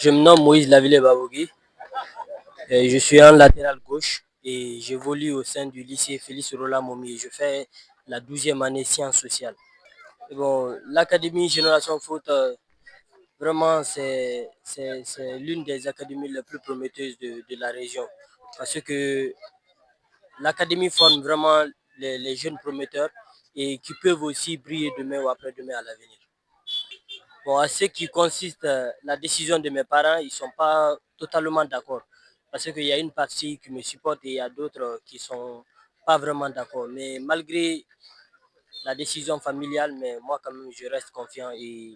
Je me nomme Moïse Laville Babogui. Je suis en latéral gauche et j'évolue au sein du lycée Félix Roland Momi. Je fais la 12e année sciences sociales. Et bon, l'Académie Génération Foot, vraiment, c'est l'une des académies les plus prometteuses de la région. Parce que l'Académie forme vraiment les jeunes prometteurs et qui peuvent aussi briller demain ou après-demain à l'avenir. Bon, à ce qui consiste la décision de mes parents, ils ne sont pas totalement d'accord. Parce qu'il y a une partie qui me supporte et il y a d'autres qui ne sont pas vraiment d'accord. Mais malgré la décision familiale, mais moi quand même, je reste confiant et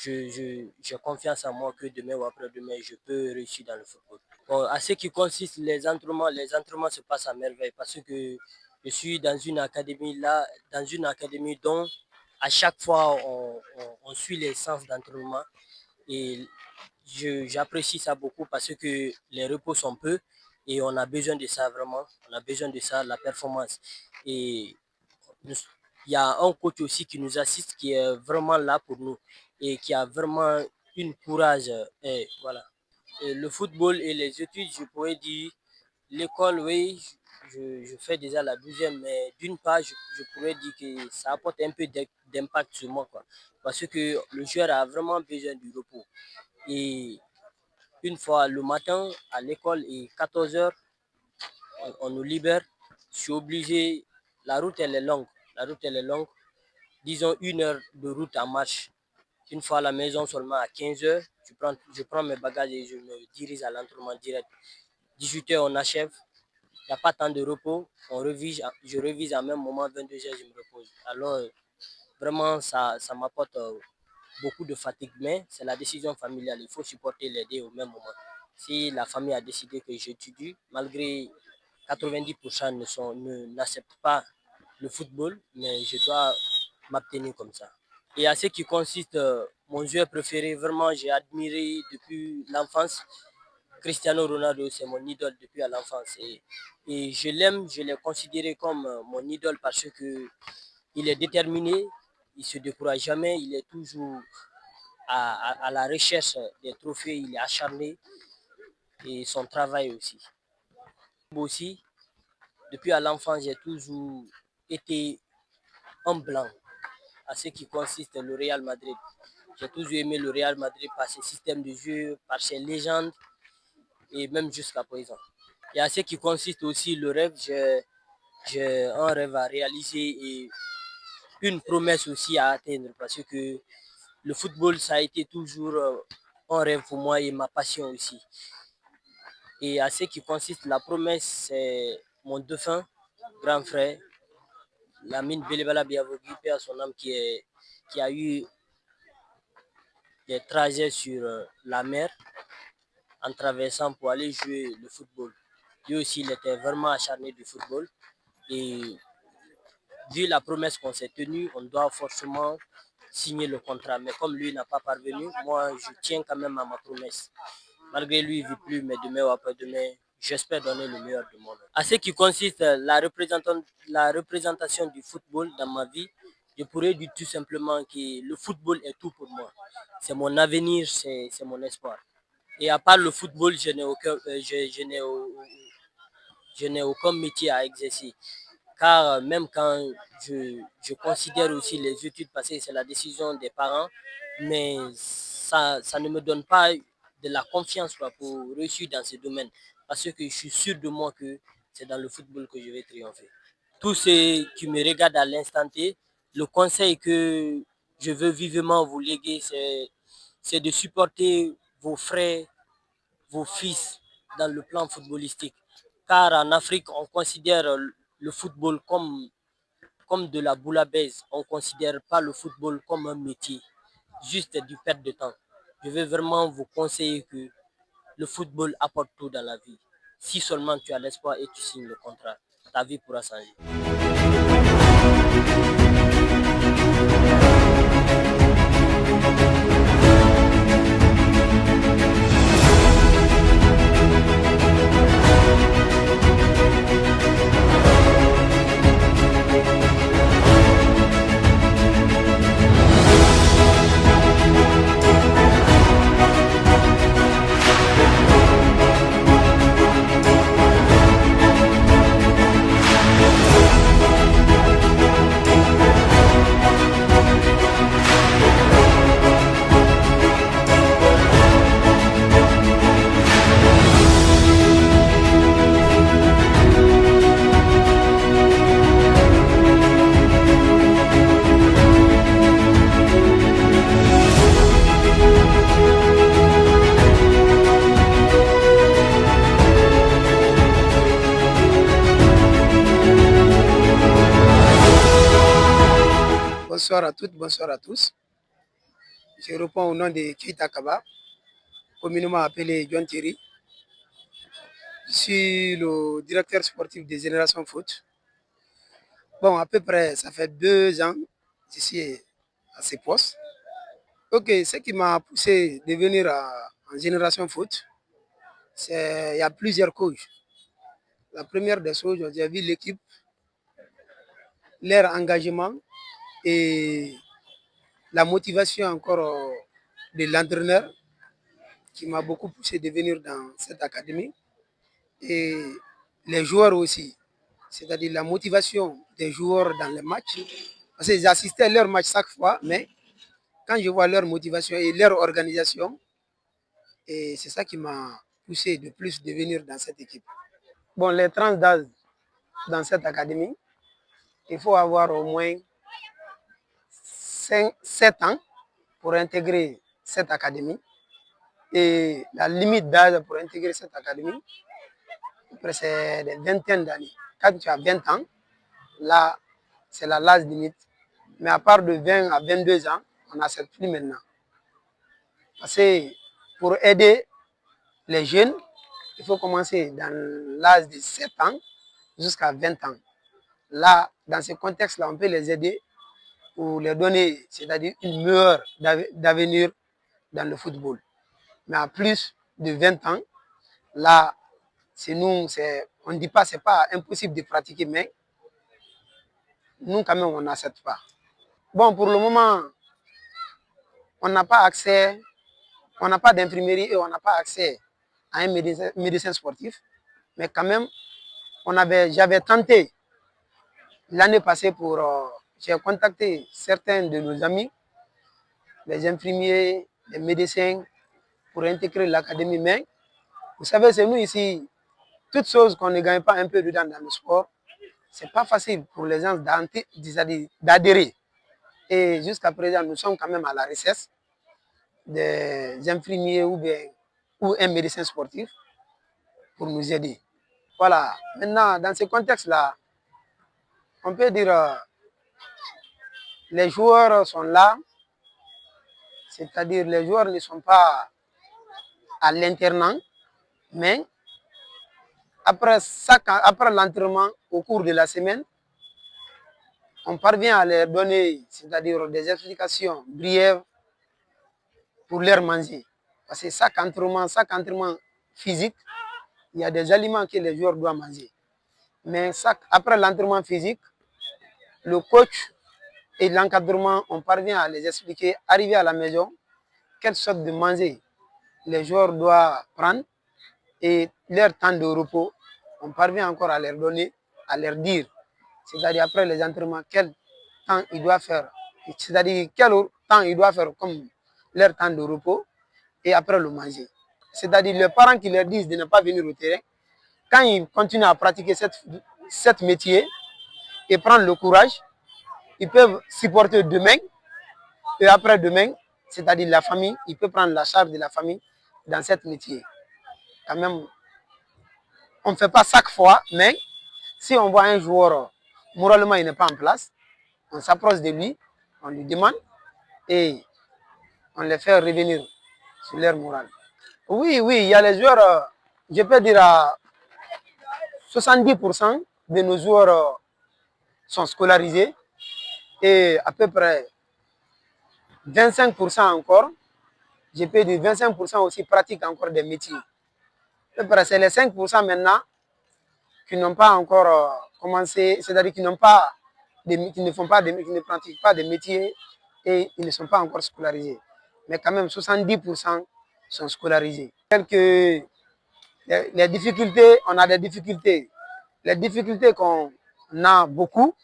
j'ai confiance en moi que demain ou après-demain, je peux réussir dans le football. Bon, à ce qui consiste les entraînements se passent à merveille parce que je suis dans une académie là, dans une académie dont à chaque fois on suit les séances d'entraînement et j'apprécie ça beaucoup parce que les repos sont peu et on a besoin de ça vraiment, on a besoin de ça, la performance. Et il y a un coach aussi qui nous assiste qui est vraiment là pour nous et qui a vraiment une courage. Et voilà. Et le football et les études, je pourrais dire, l'école, oui, je fais déjà la 12e, mais d'une part, je pourrais dire que ça apporte un peu d'impact sur moi, quoi. Parce que le joueur a vraiment besoin du repos. Et une fois le matin, à l'école, et 14 heures, on nous libère. Je suis obligé, la route, elle est longue. La route, elle est longue. Disons 1 heure de route en marche. Une fois à la maison, seulement à 15 heures, je prends mes bagages et je me dirige à l'entraînement direct. 18 heures, on achève. Il n'y a pas tant de repos. Je révise à même moment, 22 heures, je me repose. Alors, vraiment, ça m'apporte beaucoup de fatigue, mais c'est la décision familiale. Il faut supporter les deux au même moment. Si la famille a décidé que j'étudie, malgré 90% n'acceptent pas le football, mais je dois m'abstenir comme ça. Et à ce qui consiste, mon joueur préféré, vraiment, j'ai admiré depuis l'enfance. Cristiano Ronaldo, c'est mon idole depuis à l'enfance. Et je l'aime, je l'ai considéré comme mon idole parce que il est déterminé, il ne se décourage jamais, il est toujours à la recherche des trophées, il est acharné et son travail aussi. Aussi, depuis à l'enfance, j'ai toujours été un blanc à ce qui consiste le Real Madrid. J'ai toujours aimé le Real Madrid par ses systèmes de jeu, par ses légendes et même jusqu'à présent. Et à ce qui consiste aussi le rêve, j'ai un rêve à réaliser et une promesse aussi à atteindre parce que le football, ça a été toujours un rêve pour moi et ma passion aussi. Et à ce qui consiste la promesse, c'est mon défunt grand frère, Lamine Belebala Biavogi, à son âme, qui a eu des trajets sur la mer en traversant pour aller jouer le football. Lui aussi, il était vraiment acharné du football. Et vu la promesse qu'on s'est tenue, on doit forcément signer le contrat. Mais comme lui n'a pas parvenu, moi, je tiens quand même à ma promesse. Malgré lui, il ne vit plus, mais demain ou après-demain, j'espère donner le meilleur de moi-même. À ce qui consiste la représentation du football dans ma vie, je pourrais dire tout simplement que le football est tout pour moi. C'est mon avenir, c'est mon espoir. Et à part le football, je n'ai aucun métier à exercer. Car même quand je considère aussi les études parce que c'est la décision des parents, mais ça ne me donne pas de la confiance pour réussir dans ce domaine. Parce que je suis sûr de moi que c'est dans le football que je vais triompher. Tous ceux qui me regardent à l'instant T, le conseil que je veux vivement vous léguer, c'est de supporter vos frères, vos fils dans le plan footballistique. Car en Afrique, on considère le football comme de la boule à baise. On ne considère pas le football comme un métier, juste du perte de temps. Je veux vraiment vous conseiller que le football apporte tout dans la vie. Si seulement tu as l'espoir et tu signes le contrat, ta vie pourra changer. Bonsoir à toutes, bonsoir à tous. Je réponds au nom de Keita Kaba, communément appelé John Thierry. Je suis le directeur sportif des Générations Foot. Bon, à peu près, ça fait 2 ans que je suis à ces postes. Ok, ce qui m'a poussé de venir en Génération Foot, il y a plusieurs causes. La première des choses, j'ai vu l'équipe, leur engagement et la motivation encore de l'entraîneur qui m'a beaucoup poussé de venir dans cette académie. Et les joueurs aussi, c'est-à-dire la motivation des joueurs dans les matchs. Parce que j'assistais à leurs matchs chaque fois, mais quand je vois leur motivation et leur organisation, et c'est ça qui m'a poussé de plus de venir dans cette équipe. Bon, les trans d'âge dans cette académie, il faut avoir au moins 7 ans pour intégrer cette académie. Et la limite d'âge pour intégrer cette académie, c'est des vingtaines d'années. Quand tu as 20 ans, là, c'est la l'âge limite. Mais à part de 20 à 22 ans, on n'accepte plus maintenant. Parce que pour aider les jeunes, il faut commencer dans l'âge de 7 ans jusqu'à 20 ans. Là, dans ce contexte-là, on peut les aider pour leur donner, c'est-à-dire une meilleure d'avenir dans le football. Mais à plus de 20 ans, là, c'est nous, on ne dit pas, c'est pas impossible de pratiquer, mais nous, quand même, on n'accepte pas. Bon, pour le moment, on n'a pas accès, on n'a pas d'imprimerie et on n'a pas accès à un médecin sportif. Mais quand même, j'avais tenté l'année passée j'ai contacté certains de nos amis, les infirmiers, les médecins, pour intégrer l'académie. Mais vous savez, c'est nous ici, toutes choses qu'on ne gagne pas un peu dedans dans le sport, c'est pas facile pour les gens d'adhérer. Et jusqu'à présent, nous sommes quand même à la recherche des infirmiers ou un médecin sportif pour nous aider. Voilà. Maintenant, dans ce contexte-là, on peut dire les joueurs sont là, c'est-à-dire les joueurs ne sont pas à l'internat, mais après l'entraînement, au cours de la semaine, on parvient à leur donner, c'est-à-dire des explications brièves pour leur manger. Parce que chaque entraînement physique, il y a des aliments que les joueurs doivent manger. Mais après l'entraînement physique, le coach et l'encadrement, on parvient à les expliquer, arriver à la maison, quelle sorte de manger les joueurs doivent prendre et leur temps de repos, on parvient encore à leur donner, à leur dire, c'est-à-dire après les entraînements, quel temps ils doivent faire, c'est-à-dire quel temps ils doivent faire comme leur temps de repos et après le manger. C'est-à-dire les parents qui leur disent de ne pas venir au terrain, quand ils continuent à pratiquer cette métier et prendre le courage, ils peuvent supporter demain et après-demain, c'est-à-dire la famille, ils peuvent prendre la charge de la famille dans cette métier. Quand même, on ne fait pas chaque fois, mais si on voit un joueur, moralement, il n'est pas en place, on s'approche de lui, on lui demande et on les fait revenir sur leur morale. Oui, il y a les joueurs, je peux dire à 70% de nos joueurs sont scolarisés et à peu près 25% encore, je peux dire 25% aussi pratiquent encore des métiers. À peu près, c'est les 5% maintenant qui n'ont pas encore commencé, c'est-à-dire qui ne pratiquent pas des métiers et ils ne sont pas encore scolarisés. Mais quand même, 70% sont scolarisés. Les difficultés, on a des difficultés. Les difficultés qu'on a beaucoup,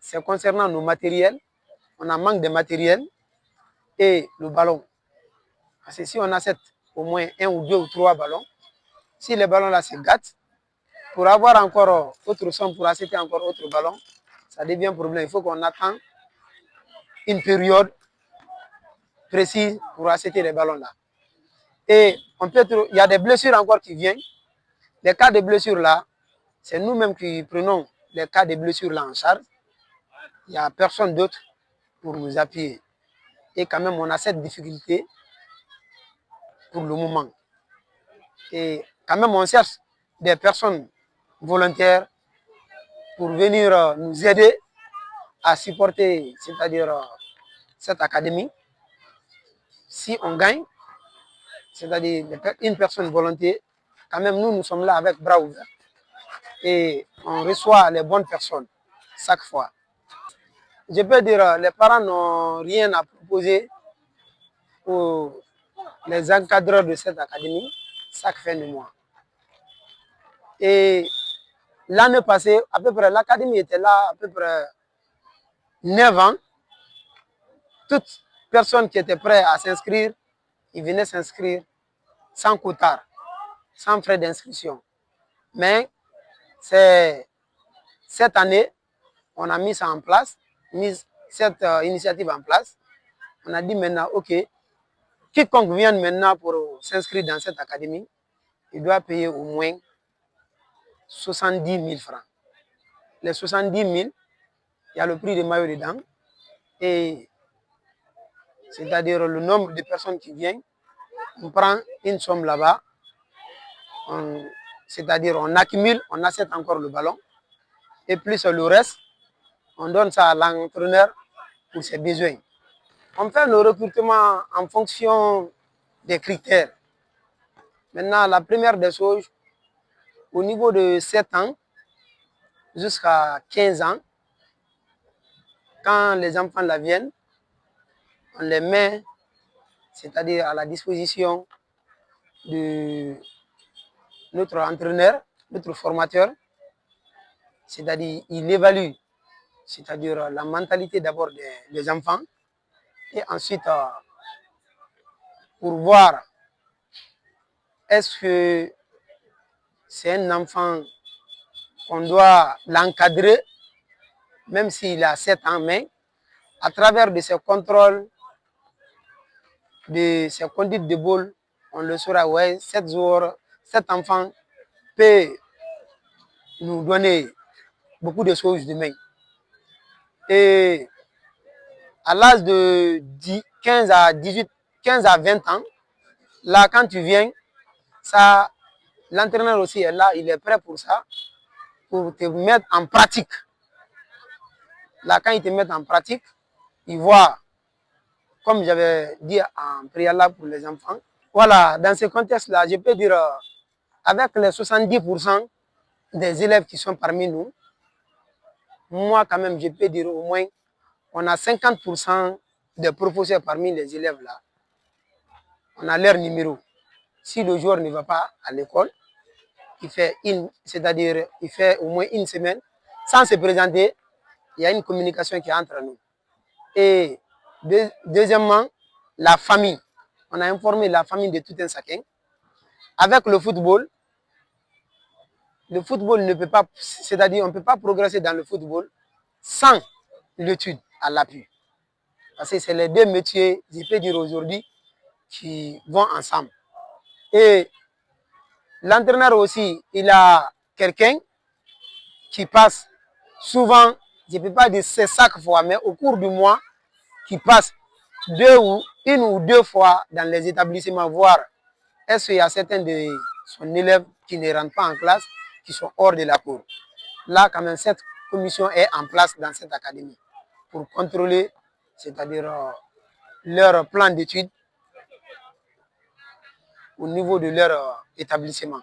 c'est concernant nos matériels. On a manque de matériel et le ballon. Parce que si on achète au moins 1 ou 2 ou 3 ballons, si les ballons là se gâtent, pour avoir encore autre somme, pour acheter encore autre ballon, ça devient un problème. Il faut qu'on attend une période précise pour acheter les ballons là. Et il y a des blessures encore qui viennent. Les cas de blessures là, c'est nous-mêmes qui prenons les cas de blessures là en charge. Il n'y a personne d'autre pour nous appuyer. Et quand même, on a cette difficulté pour le moment. Et quand même, on cherche des personnes volontaires pour venir nous aider à supporter, c'est-à-dire cette académie. Si on gagne, c'est-à-dire une personne volontaire, quand même, nous sommes là avec bras ouverts et on reçoit les bonnes personnes chaque fois. Je peux dire, les parents n'ont rien à proposer aux les encadreurs de cette académie chaque fin de mois. Et l'année passée, à peu près, l'académie était là à peu près 9 ans. Toute personne qui était prête à s'inscrire, ils venaient s'inscrire sans quota, sans frais d'inscription. Mais c'est cette année, on a mis ça en place, mis cette initiative en place. On a dit maintenant, OK, quiconque vient maintenant pour s'inscrire dans cette académie, il doit payer au moins 70 000 francs. Les 70 000, il y a le prix des maillots dedans. Et c'est-à-dire le nombre de personnes qui viennent, on prend une somme là-bas, c'est-à-dire on accumule, on achète encore le ballon, et plus le reste, on donne ça à l'entraîneur pour ses besoins. On fait le recrutement en fonction des critères. Maintenant, la première des choses, au niveau de 7 ans jusqu'à 15 ans, quand les enfants là viennent, on les met, c'est-à-dire à la disposition de notre entraîneur, notre formateur, c'est-à-dire il évalue, c'est-à-dire la mentalité d'abord des enfants, et ensuite pour voir est-ce que c'est un enfant qu'on doit l'encadrer, même s'il a 7 ans, mais à travers de ces contrôles, de ces conduites de ball, on le saura, ouais, 7 jours, cet enfant peut nous donner beaucoup de choses demain. Et à l'âge de 15 à 18, 15 à 20 ans, là, quand tu viens, ça, l'entraîneur aussi est là, il est prêt pour ça, pour te mettre en pratique. Là, quand il te met en pratique, il voit, comme j'avais dit en préalable pour les enfants, voilà, dans ce contexte-là, je peux dire, avec les 70% des élèves qui sont parmi nous, moi, quand même, je peux dire au moins, on a 50% des professeurs parmi les élèves là. On a leur numéro. Si le joueur ne va pas à l'école, c'est-à-dire il fait au moins une semaine sans se présenter, il y a une communication qui est entre nous. Et deuxièmement, la famille. On a informé la famille de tout un chacun. Avec le football ne peut pas, c'est-à-dire on ne peut pas progresser dans le football sans l'étude à l'appui. Parce que c'est les deux métiers, je peux dire aujourd'hui, qui vont ensemble. Et l'entraîneur aussi, il a quelqu'un qui passe souvent, je ne peux pas dire c'est chaque fois, mais au cours du mois, qui passe une ou deux fois dans les établissements, voir est-ce qu'il y a certains de son élève qui ne rentrent pas en classe, qui sont hors de la cour. Là, quand même, cette commission est en place dans cette académie pour contrôler, c'est-à-dire leur plan d'études au niveau de leur établissement.